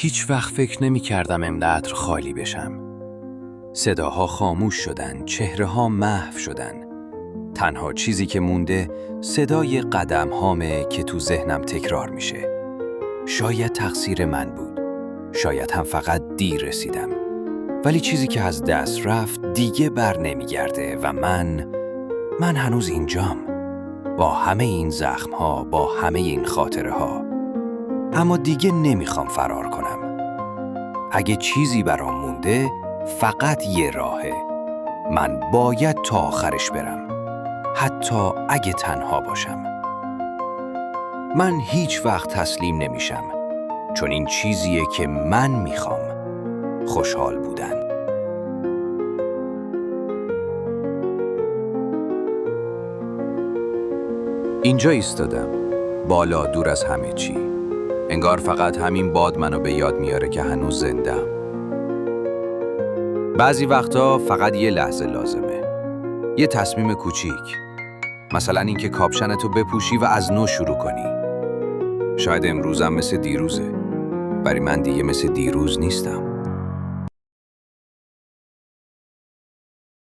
هیچ وقت فکر نمی کردم انقدر خالی بشم. صداها خاموش شدن، چهره‌ها محو شدن. تنها چیزی که مونده صدای قدم‌هامه که تو ذهنم تکرار میشه. شاید تقصیر من بود. شاید هم فقط دیر رسیدم. ولی چیزی که از دست رفت دیگه بر نمیگرده و من هنوز اینجام. با همه این زخم‌ها، با همه این خاطره‌ها. اما دیگه نمیخوام فرار کنم. اگه چیزی برام مونده، فقط یه راهه. من باید تا آخرش برم. حتی اگه تنها باشم. من هیچ وقت تسلیم نمیشم. چون این چیزیه که من میخوام. خوشحال بودن. اینجا ایستادم. بالا دور از همه چی. انگار فقط همین باد منو به یاد میاره که هنوز زنده‌ام. بعضی وقتا فقط یه لحظه لازمه. یه تصمیم کوچیک. مثلا اینکه کاپشنتو بپوشی و از نو شروع کنی. شاید امروزم مثل دیروزه. ولی من دیگه مثل دیروز نیستم.